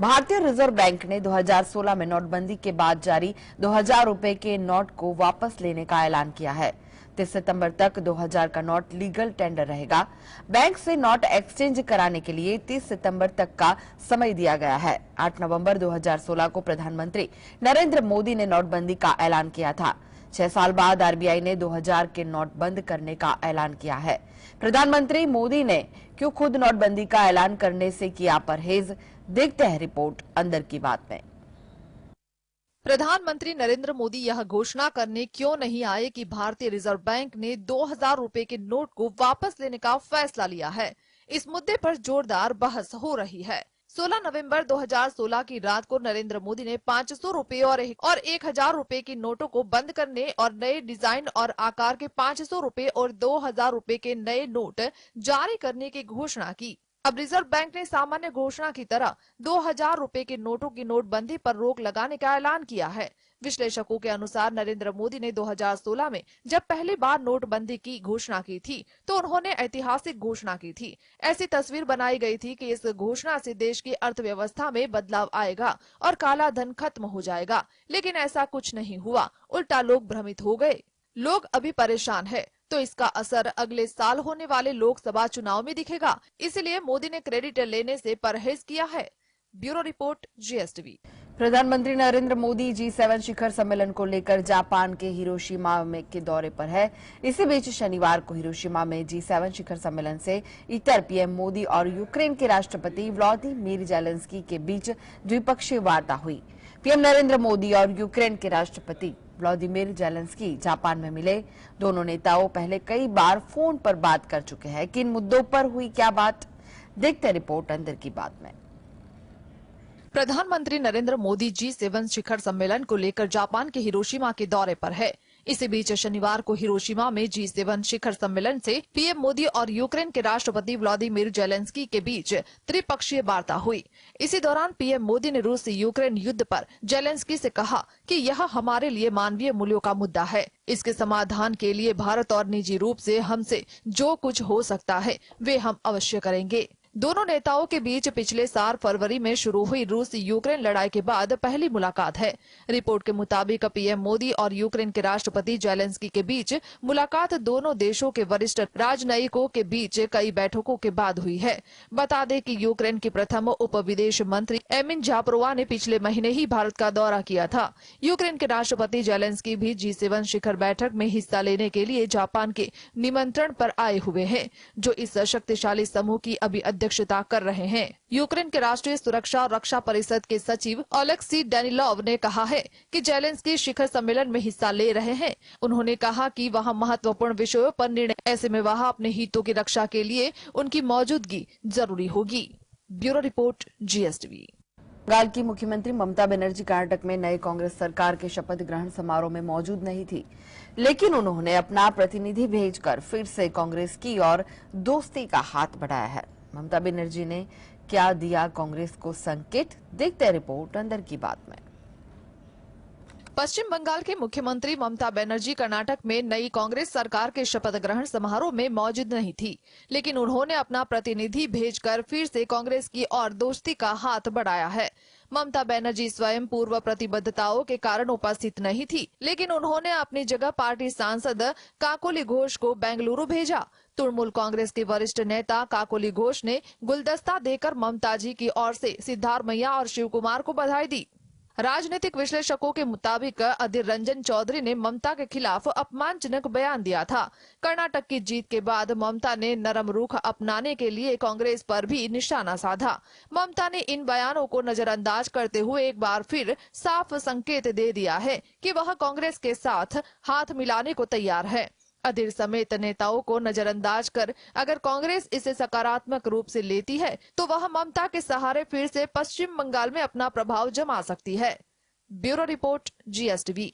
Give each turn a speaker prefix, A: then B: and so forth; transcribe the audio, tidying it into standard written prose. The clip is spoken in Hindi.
A: भारतीय रिजर्व बैंक ने 2016 में नोटबंदी के बाद जारी 2000 रुपए के नोट को वापस लेने का ऐलान किया है। 30 सितंबर तक 2000 का नोट लीगल टेंडर रहेगा। बैंक से नोट एक्सचेंज कराने के लिए 30 सितंबर तक का समय दिया गया है। 8 नवंबर 2016 को प्रधानमंत्री नरेंद्र मोदी ने नोटबंदी का ऐलान किया था। 6 साल बाद आरबीआई ने 2000 के नोट बंद करने का ऐलान किया है। प्रधानमंत्री मोदी ने क्यों खुद नोटबंदी का ऐलान करने से किया परहेज, देखते हैं रिपोर्ट अंदर की बात में।
B: प्रधानमंत्री नरेंद्र मोदी यह घोषणा करने क्यों नहीं आए कि भारतीय रिजर्व बैंक ने 2000 रुपए के नोट को वापस लेने का फैसला लिया है। इस मुद्दे पर जोरदार बहस हो रही है। 16 नवंबर 2016 की रात को नरेंद्र मोदी ने 500 रुपए और 1000 रुपए के नोटों को बंद करने और नए डिजाइन और आकार के 500 रुपए और 2000 रुपए के नए नोट जारी करने की घोषणा की। अब रिजर्व बैंक ने सामान्य घोषणा की तरह 2000 रुपए के नोटों की नोटबंदी पर रोक लगाने का ऐलान किया है। विश्लेषकों के अनुसार नरेंद्र मोदी ने 2016 में जब पहली बार नोटबंदी की घोषणा की थी तो उन्होंने ऐतिहासिक घोषणा की थी। ऐसी तस्वीर बनाई गई थी कि इस घोषणा से देश की अर्थव्यवस्था में बदलाव आएगा और काला धन खत्म हो जाएगा, लेकिन ऐसा कुछ नहीं हुआ। उल्टा लोग भ्रमित हो गए। लोग अभी परेशान है तो इसका असर अगले साल होने वाले लोकसभा चुनाव में दिखेगा। इसलिए मोदी ने क्रेडिट लेने से परहेज किया है। Bureau report, GSTV.
A: प्रधानमंत्री नरेंद्र मोदी G7 शिखर सम्मेलन को लेकर जापान के हिरोशिमा में के दौरे पर है। इसी बीच शनिवार को हिरोशिमा में G7 शिखर सम्मेलन से इतर पीएम मोदी और यूक्रेन के राष्ट्रपति व्लादिमीर जेलेंस्की के बीच द्विपक्षीय वार्ता हुई। पीएम नरेंद्र मोदी और यूक्रेन के राष्ट्रपति व्लादिमीर जेलेंस्की जापान में मिले। दोनों नेताओं पहले कई बार फोन पर बात कर चुके हैं। किन मुद्दों पर हुई क्या बात, देखते रिपोर्ट अंदर की बात में।
B: प्रधानमंत्री नरेंद्र मोदी G7 शिखर सम्मेलन को लेकर जापान के हिरोशिमा के दौरे पर है। इसी बीच शनिवार को हिरोशिमा में G7 शिखर सम्मेलन से पीएम मोदी और यूक्रेन के राष्ट्रपति व्लादिमीर जेलेंस्की के बीच त्रिपक्षीय वार्ता हुई। इसी दौरान पीएम मोदी ने रूस यूक्रेन युद्ध पर जेलेंस्की से कहा कि यह हमारे लिए मानवीय मूल्यों का मुद्दा है। इसके समाधान के लिए भारत और निजी रूप से हमसे जो कुछ हो सकता है वे हम अवश्य करेंगे। दोनों नेताओं के बीच पिछले साल फरवरी में शुरू हुई रूस यूक्रेन लड़ाई के बाद पहली मुलाकात है। रिपोर्ट के मुताबिक पीएम मोदी और यूक्रेन के राष्ट्रपति जेलेंस्की के बीच मुलाकात दोनों देशों के वरिष्ठ राजनयिकों के बीच कई बैठकों के बाद हुई है। बता दें कि यूक्रेन की प्रथम उप विदेश मंत्री एमिन जापरोवा ने पिछले महीने ही भारत का दौरा किया था। यूक्रेन के राष्ट्रपति जेलेंस्की भी G7 शिखर बैठक में हिस्सा लेने के लिए जापान के निमंत्रण पर आए हुए हैं, जो इस शक्तिशाली समूह की अभी अध्यक्षता कर रहे हैं। यूक्रेन के राष्ट्रीय सुरक्षा और रक्षा परिषद के सचिव ओलेक्सी डेनिलोव ने कहा है कि जेलेंस्की शिखर सम्मेलन में हिस्सा ले रहे हैं। उन्होंने कहा कि वहां महत्वपूर्ण विषयों पर निर्णय, ऐसे में वहां अपने हितों की रक्षा के लिए उनकी मौजूदगी जरूरी होगी। Bureau report, GSTV.
A: बंगाल की मुख्यमंत्री ममता बनर्जी कर्नाटक में नई कांग्रेस सरकार के शपथ ग्रहण समारोह में मौजूद नहीं थी, लेकिन उन्होंने अपना प्रतिनिधि भेजकर फिर से कांग्रेस की और दोस्ती का हाथ बढ़ाया है। ममता बनर्जी ने क्या दिया कांग्रेस को संकेत, देखते हैं रिपोर्ट अंदर की बात में।
B: पश्चिम बंगाल के मुख्यमंत्री ममता बनर्जी कर्नाटक में नई कांग्रेस सरकार के शपथ ग्रहण समारोह में मौजूद नहीं थी, लेकिन उन्होंने अपना प्रतिनिधि भेजकर फिर से कांग्रेस की और दोस्ती का हाथ बढ़ाया है। ममता बनर्जी स्वयं पूर्व प्रतिबद्धताओं के कारण उपस्थित नहीं थी, लेकिन उन्होंने अपनी जगह पार्टी सांसद काकोली घोष को बेंगलुरु भेजा। तृणमूल कांग्रेस के वरिष्ठ नेता काकोली घोष ने गुलदस्ता देकर ममता जी की ओर से सिद्धारमैया और शिव कुमार को बधाई दी। राजनीतिक विश्लेषकों के मुताबिक अधीर रंजन चौधरी ने ममता के खिलाफ अपमानजनक बयान दिया था। कर्नाटक की जीत के बाद ममता ने नरम रुख अपनाने के लिए कांग्रेस पर भी निशाना साधा। ममता ने इन बयानों को नजरअंदाज करते हुए एक बार फिर साफ संकेत दे दिया है कि वह कांग्रेस के साथ हाथ मिलाने को तैयार है। अधीर समेत नेताओं को नजरअंदाज कर अगर कांग्रेस इसे सकारात्मक रूप से लेती है तो वह ममता के सहारे फिर से पश्चिम बंगाल में अपना प्रभाव जमा सकती है। Bureau report, GSTV.